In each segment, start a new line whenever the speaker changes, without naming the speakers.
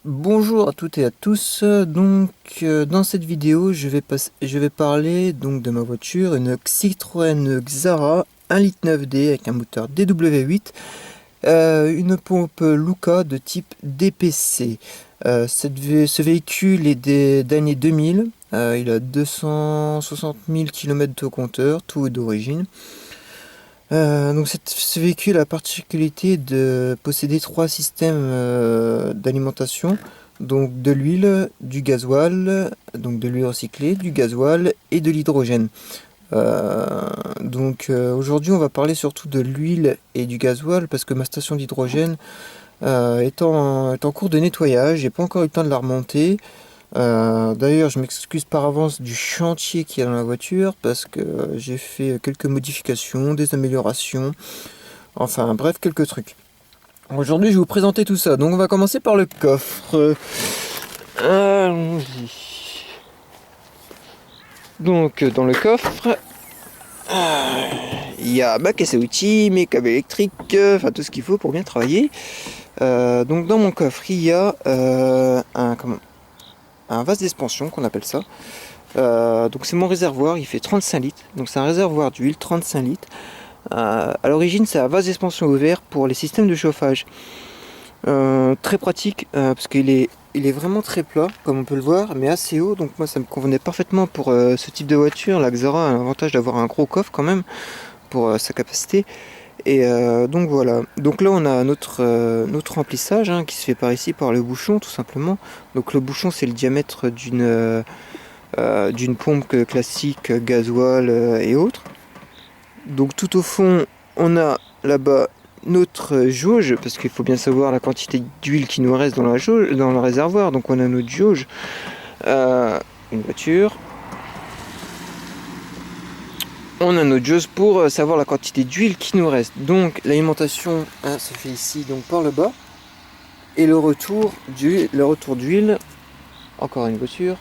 Bonjour à toutes et à tous. Dans cette vidéo, je vais parler donc de ma voiture, une Citroën Xara 1,9 litre avec un moteur DW8, une pompe Luca de type DPC. Ce véhicule est d'année 2000. Il a 260 000 km au compteur, tout est d'origine. Ce véhicule a la particularité de posséder trois systèmes d'alimentation, donc de l'huile, du gasoil, donc de l'huile recyclée, du gasoil et de l'hydrogène. Aujourd'hui on va parler surtout de l'huile et du gasoil parce que ma station d'hydrogène est en cours de nettoyage, j'ai pas encore eu le temps de la remonter. D'ailleurs, je m'excuse par avance du chantier qu'il y a dans la voiture parce que j'ai fait quelques modifications, des améliorations, enfin bref, quelques trucs. Aujourd'hui, je vais vous présenter tout ça. Donc, on va commencer par le coffre. Allons-y. Donc, dans le coffre, il y a ma caisse à outils, mes câbles électriques, enfin tout ce qu'il faut pour bien travailler. Donc, dans mon coffre, il y a un vase d'expansion qu'on appelle ça. Donc c'est mon réservoir, il fait 35 litres. Donc c'est un réservoir d'huile 35 litres. À l'origine, c'est un vase d'expansion ouvert pour les systèmes de chauffage. Très pratique parce il est vraiment très plat, comme on peut le voir, mais assez haut. Donc moi, ça me convenait parfaitement pour ce type de voiture. La Xara a l'avantage d'avoir un gros coffre quand même pour sa capacité. Et donc voilà. Donc là, on a notre remplissage qui se fait par ici par le bouchon, tout simplement. Donc le bouchon, c'est le diamètre d'une pompe classique, gasoil et autres. Donc tout au fond, on a là-bas notre jauge, parce qu'il faut bien savoir la quantité d'huile qui nous reste dans la jauge, dans le réservoir. Donc on a notre jauge, une voiture. On a notre jauge pour savoir la quantité d'huile qui nous reste. Donc l'alimentation se fait ici donc par le bas. Et le retour d'huile, encore une voiture.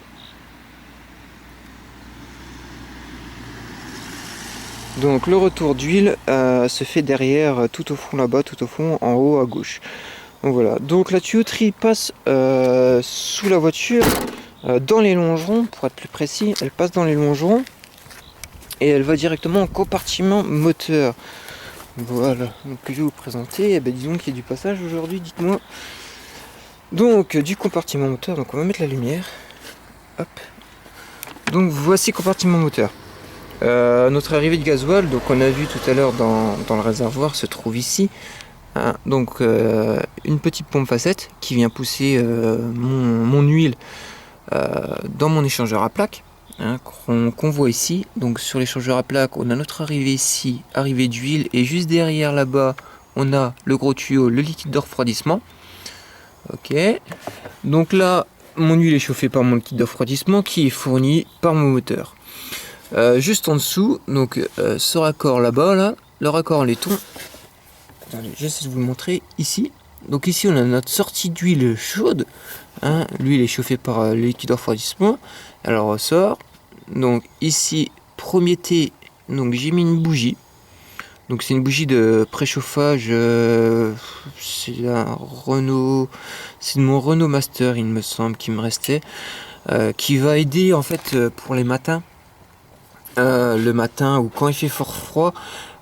Donc le retour d'huile se fait derrière, tout au fond là-bas, tout au fond en haut à gauche. Donc voilà. Donc la tuyauterie passe sous la voiture, dans les longerons, pour être plus précis, elle passe dans les longerons et elle va directement au compartiment moteur. Voilà. Donc je vais vous présenter. Disons qu'il y a du passage aujourd'hui, dites-moi. Donc du compartiment moteur, donc on va mettre la lumière. Hop. Donc voici compartiment moteur. Notre arrivée de gasoil, donc on a vu tout à l'heure dans le réservoir, se trouve ici. Une petite pompe facette qui vient pousser mon huile dans mon échangeur à plaques qu'on voit ici. Donc sur l'échangeur à plaques, on a notre arrivée ici, arrivée d'huile, et juste derrière là-bas, on a le gros tuyau, le liquide de refroidissement. Ok. Donc là, mon huile est chauffée par mon liquide de refroidissement qui est fourni par mon moteur. Juste en dessous, donc ce raccord là-bas, là, le raccord en laiton. Attendez, j'essaie de vous le montrer ici. Donc ici on a notre sortie d'huile chaude. L'huile est chauffée par le liquide de refroidissement. Alors on ressort. Donc ici, premier T, donc j'ai mis une bougie. Donc c'est une bougie de préchauffage. C'est un Renault. C'est de mon Renault Master, il me semble, qui me restait. Qui va aider en fait pour les matins. Le matin ou quand il fait fort froid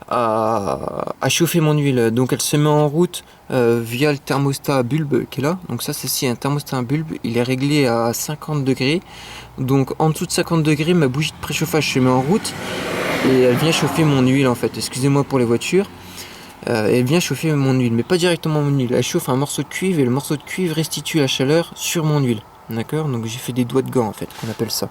à chauffer mon huile. Donc elle se met en route via le thermostat à bulbe qui est là. Donc ça c'est un thermostat à bulbe, il est réglé à 50 degrés. Donc en dessous de 50 degrés, ma bougie de préchauffage se met en route et elle vient chauffer mon huile en fait. Excusez-moi pour les voitures. Elle vient chauffer mon huile, mais pas directement mon huile. Elle chauffe un morceau de cuivre et le morceau de cuivre restitue la chaleur sur mon huile. D'accord? Donc j'ai fait des doigts de gants en fait, qu'on appelle ça.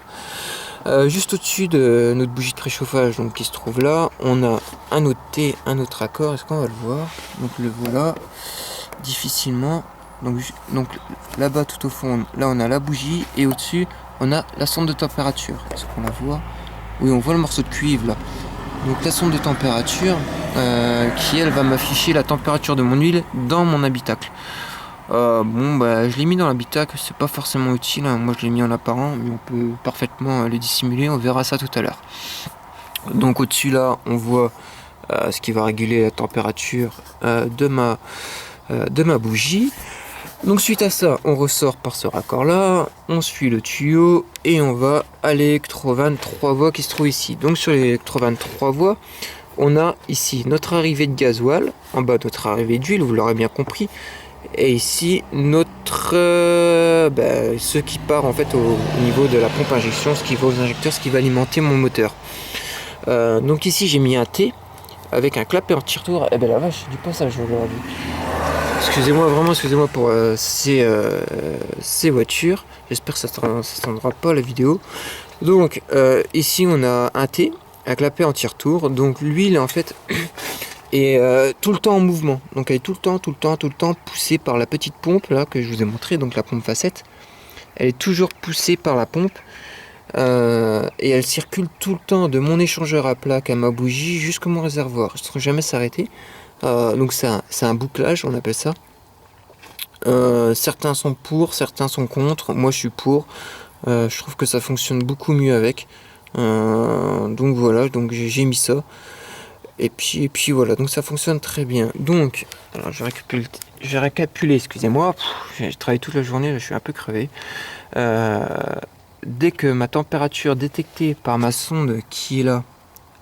Juste au-dessus de notre bougie de préchauffage donc, qui se trouve là, on a un autre T, un autre raccord. Est-ce qu'on va le voir? Donc le voilà difficilement. Donc là-bas tout au fond, là on a la bougie et au-dessus on a la sonde de température. Est-ce qu'on la voit? Oui, on voit le morceau de cuivre là. Donc la sonde de température qui elle va m'afficher la température de mon huile dans mon habitacle. Je l'ai mis dans l'habitacle, c'est pas forcément utile, moi je l'ai mis en apparent, mais on peut parfaitement le dissimuler, on verra ça tout à l'heure. Donc au-dessus là, on voit ce qui va réguler la température de ma bougie. Donc suite à ça, on ressort par ce raccord là, on suit le tuyau et on va à l'électrovanne 3 voies qui se trouve ici. Donc sur l'électrovanne 3 voies, on a ici notre arrivée de gasoil, en bas notre arrivée d'huile, vous l'aurez bien compris, et ici notre ce qui part en fait au niveau de la pompe injection, ce qui va aux injecteurs, ce qui va alimenter mon moteur. Donc ici j'ai mis un T avec un clapet en tire-tour. Eh ben la vache, du passage aujourd'hui. Excusez-moi pour ces voitures. J'espère que ça ne s'entendra pas la vidéo. Donc ici on a un T, un clapet en tire-tour. Donc l'huile en fait est tout le temps en mouvement. Donc elle est tout le temps poussée par la petite pompe là que je vous ai montré, donc la pompe facette. Elle est toujours poussée par la pompe. Et elle circule tout le temps de mon échangeur à plaque à ma bougie jusqu'à mon réservoir. Je ne trouve jamais s'arrêter. Donc c'est un bouclage, on appelle ça. Certains sont pour, certains sont contre. Moi je suis pour. Je trouve que ça fonctionne beaucoup mieux avec. Donc voilà, donc j'ai mis ça. Et puis voilà, donc ça fonctionne très bien. Donc, alors je vais récapituler, excusez-moi. J'ai travaillé toute la journée, là, je suis un peu crevé. Dès que ma température détectée par ma sonde qui est là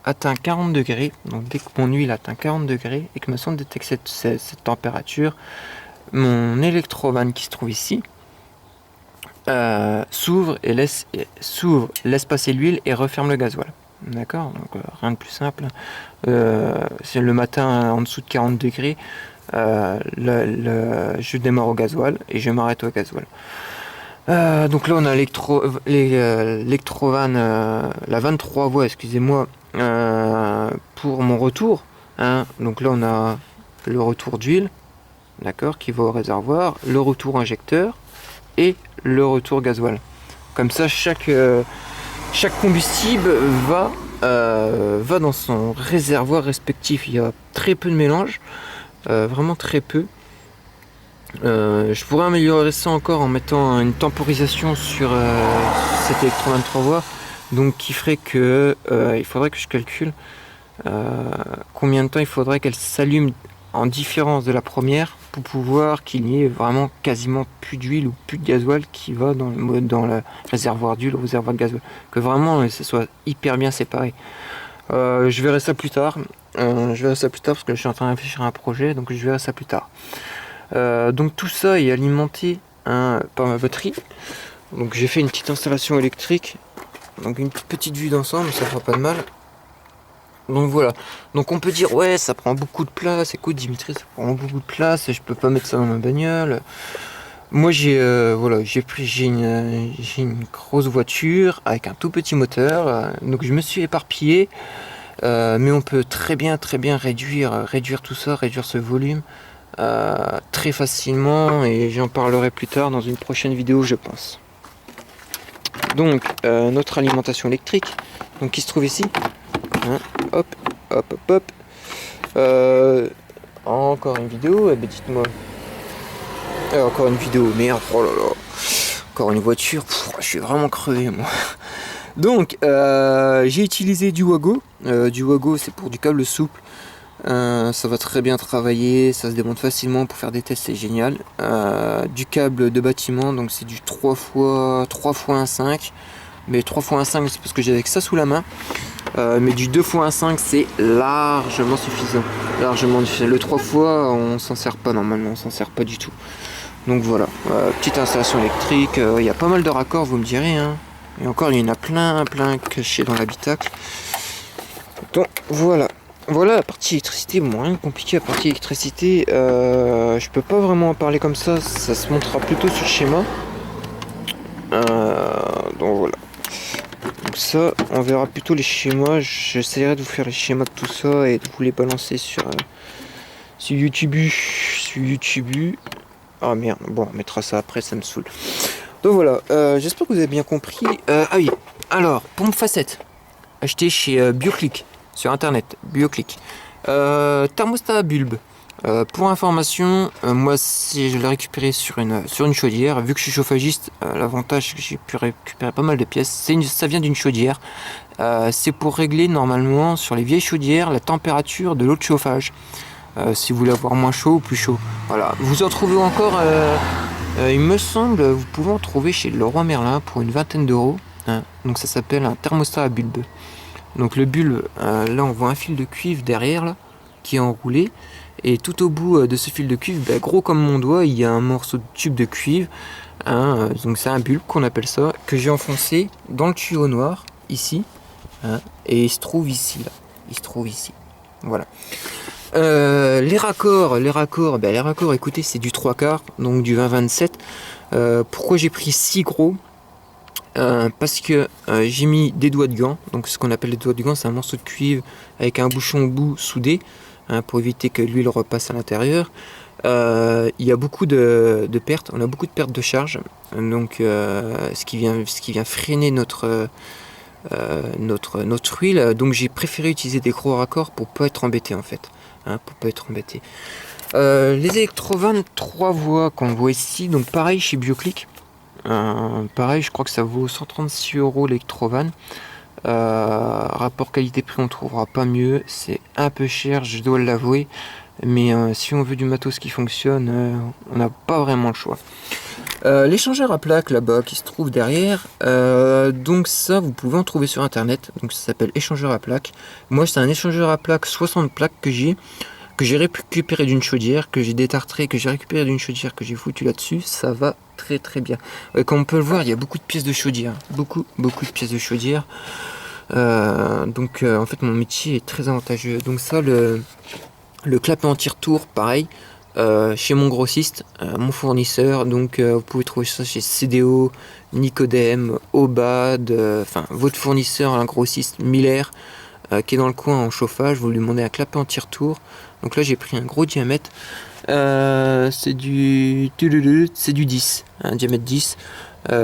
atteint 40 degrés, donc dès que mon huile atteint 40 degrés et que ma sonde détecte cette température, mon électrovanne qui se trouve ici s'ouvre, laisse passer l'huile et referme le gasoil. D'accord, donc rien de plus simple. C'est le matin en dessous de 40 degrés, je démarre au gasoil et je m'arrête au gasoil. Donc là on a l'électrovanne, la 23 voies, excusez-moi, pour mon retour. Hein. Donc là on a le retour d'huile, d'accord, qui va au réservoir, le retour injecteur et le retour gasoil. Comme ça chaque combustible va dans son réservoir respectif. Il y a très peu de mélange, vraiment très peu. Je pourrais améliorer ça encore en mettant une temporisation sur cette électron 23 voies, donc qui ferait que il faudrait que je calcule combien de temps il faudrait qu'elle s'allume en différence de la première pour pouvoir qu'il y ait vraiment quasiment plus d'huile ou plus de gasoil qui va dans le réservoir d'huile ou réservoir de gasoil, que vraiment ce soit hyper bien séparé. Je verrai ça plus tard. Parce que je suis en train de réfléchir à un projet, donc je verrai ça plus tard. Donc tout ça est alimenté par ma batterie. Donc j'ai fait une petite installation électrique, donc une petite vue d'ensemble, ça fera pas de mal. Donc voilà, donc on peut dire ouais ça prend beaucoup de place, écoute Dimitri ça prend beaucoup de place, je peux pas mettre ça dans ma bagnole. Moi j'ai une grosse voiture avec un tout petit moteur, donc je me suis éparpillé, mais on peut très bien réduire tout ça, réduire ce volume très facilement, et j'en parlerai plus tard dans une prochaine vidéo je pense. Donc notre alimentation électrique, donc qui se trouve ici, hein, hop. Encore une vidéo, eh ben dites-moi. Encore une vidéo, merde, oh là là. Encore une voiture, je suis vraiment crevé moi. Donc j'ai utilisé du Wago. Du Wago c'est pour du câble souple. Ça va très bien travailler, ça se démonte facilement pour faire des tests, c'est génial. Du câble de bâtiment, donc c'est du 3 x 1.5, mais 3 x 1.5 c'est parce que j'avais que ça sous la main. Mais du 2 x 1.5 c'est largement suffisant. Le 3 fois on s'en sert pas normalement, on s'en sert pas du tout. Donc voilà, petite installation électrique, il y a pas mal de raccords vous me direz. Hein. Et encore il y en a plein cachés dans l'habitacle. Donc voilà. Voilà la partie électricité, bon rien de compliqué la partie électricité, je peux pas vraiment en parler comme ça se montrera plutôt sur le schéma. Donc voilà. Donc ça, on verra plutôt les schémas, j'essaierai de vous faire les schémas de tout ça et de vous les balancer sur YouTube. Ah merde, bon on mettra ça après, ça me saoule. Donc voilà, j'espère que vous avez bien compris. Ah oui, alors, pompe facette, acheté chez Bioclick. Sur internet, Bioclick. Thermostat à bulbe. Pour information, moi je l'ai récupéré sur une chaudière. Vu que je suis chauffagiste, l'avantage c'est que j'ai pu récupérer pas mal de pièces. Ça vient d'une chaudière. C'est pour régler normalement sur les vieilles chaudières la température de l'eau de chauffage. Si vous voulez avoir moins chaud ou plus chaud. Voilà. Vous en trouvez encore Il me semble, vous pouvez en trouver chez Leroy Merlin pour une vingtaine d'euros. Hein. Donc ça s'appelle un thermostat à bulbe. Donc le bulbe, là on voit un fil de cuivre derrière là, qui est enroulé. Et tout au bout de ce fil de cuivre, gros comme mon doigt, il y a un morceau de tube de cuivre. Hein. Donc c'est un bulbe qu'on appelle ça, que j'ai enfoncé dans le tuyau noir, ici. Hein. Et il se trouve ici, là. Il se trouve ici. Voilà. Les raccords, écoutez, c'est du 3/4, donc du 20-27. Pourquoi j'ai pris si gros? Parce que j'ai mis des doigts de gants. Donc ce qu'on appelle les doigts de gants, c'est un morceau de cuivre avec un bouchon au bout soudé, hein, pour éviter que l'huile repasse à l'intérieur. Il y a beaucoup de pertes, on a beaucoup de pertes de charge, donc ce qui vient freiner notre huile. Donc j'ai préféré utiliser des gros raccords pour pas être embêté en fait, hein, pour pas être embêté. Les électrovannes 3 voies qu'on voit ici, donc pareil chez Bioclick. Pareil, je crois que ça vaut 136 € l'électrovanne. Rapport qualité-prix, on trouvera pas mieux. C'est un peu cher, je dois l'avouer. Mais si on veut du matos qui fonctionne, on n'a pas vraiment le choix. L'échangeur à plaques là-bas qui se trouve derrière, donc ça vous pouvez en trouver sur internet. Donc ça s'appelle échangeur à plaques. Moi c'est un échangeur à plaques 60 plaques que j'ai récupéré d'une chaudière, que j'ai détartré, que j'ai récupéré d'une chaudière, que j'ai foutu là-dessus. Ça va très très bien. Comme on peut le voir, il y a beaucoup de pièces de chaudière, beaucoup de pièces de chaudière. Donc en fait mon métier est très avantageux. Donc ça, le clapet anti-retour, pareil, chez mon grossiste, mon fournisseur. Donc vous pouvez trouver ça chez CDO, Nicodème, Obad, enfin votre fournisseur, un grossiste Miller, qui est dans le coin en chauffage. Vous lui demandez un clapet anti-retour. Donc là j'ai pris un gros diamètre, c'est du 10, un diamètre 10,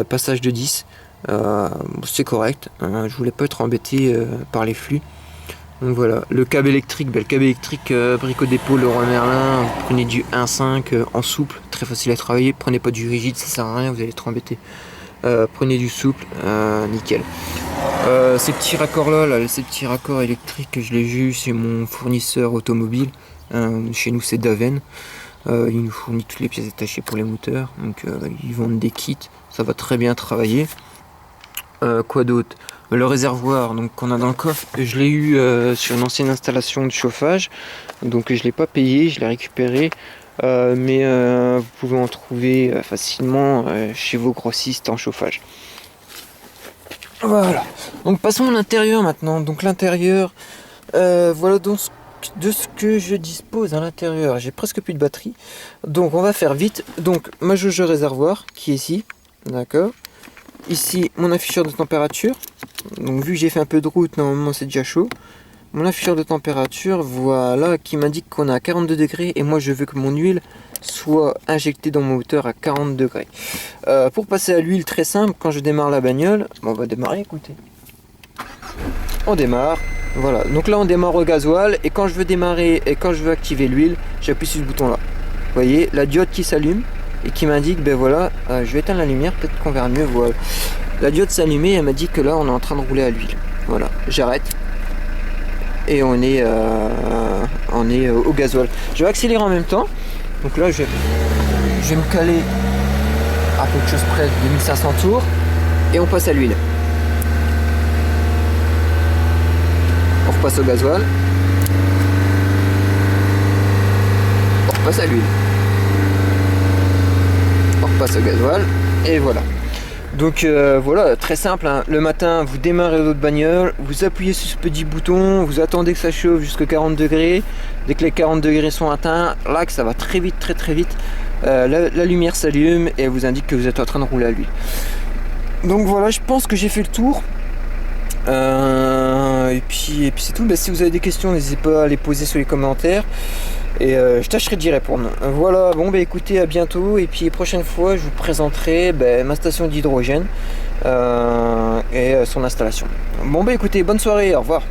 passage de 10. C'est correct, je voulais pas être embêté par les flux. Donc voilà, le câble électrique, Brico Dépôt, Leroy Merlin, vous prenez du 1,5 en souple, très facile à travailler. Prenez pas du rigide, ça sert à rien, vous allez être embêté. Prenez du souple, nickel. Ces petits raccords là, ces petits raccords électriques, je les ai eu chez mon fournisseur automobile. Chez nous c'est Daven. Il nous fournit toutes les pièces détachées pour les moteurs. Donc ils vendent des kits, ça va très bien travailler. Quoi d'autre? Le réservoir donc qu'on a dans le coffre, je l'ai eu sur une ancienne installation de chauffage. Donc je l'ai pas payé, je l'ai récupéré. Mais vous pouvez en trouver facilement chez vos grossistes en chauffage. Voilà, donc passons à l'intérieur maintenant. Donc l'intérieur, voilà donc de ce que je dispose à l'intérieur. J'ai presque plus de batterie, donc on va faire vite. Donc ma jauge réservoir qui est ici, d'accord. Ici mon afficheur de température. Donc vu que j'ai fait un peu de route, normalement c'est déjà chaud. Mon afficheur de température, voilà, qui m'indique qu'on est à 42 degrés et moi je veux que mon huile soit injectée dans mon moteur à 40 degrés. Pour passer à l'huile, très simple, quand je démarre la bagnole, bon, on va démarrer, écoutez. On démarre, voilà, donc là on démarre au gasoil et quand je veux démarrer et quand je veux activer l'huile, j'appuie sur ce bouton là. Vous voyez, la diode qui s'allume et qui m'indique, ben voilà, je vais éteindre la lumière, peut-être qu'on verra mieux, voilà. La diode s'est allumée et elle m'a dit que là on est en train de rouler à l'huile. Voilà, j'arrête. Et on est au gasoil. Je vais accélérer en même temps. Donc là je vais me caler à quelque chose près de 1500 tours et on passe à l'huile. On repasse au gasoil. On repasse à l'huile. On repasse au gasoil et voilà. Donc voilà, très simple, hein. Le matin vous démarrez votre bagnole, vous appuyez sur ce petit bouton, vous attendez que ça chauffe jusqu'à 40 degrés. Dès que les 40 degrés sont atteints, là que ça va très vite, très vite, la lumière s'allume et elle vous indique que vous êtes en train de rouler à l'huile. Donc voilà, je pense que j'ai fait le tour. Et puis c'est tout. Si vous avez des questions, n'hésitez pas à les poser sur les commentaires. Et je tâcherai d'y répondre. Voilà, bon écoutez, à bientôt. Et puis prochaine fois, je vous présenterai ma station d'hydrogène et son installation. Bon écoutez, bonne soirée, au revoir.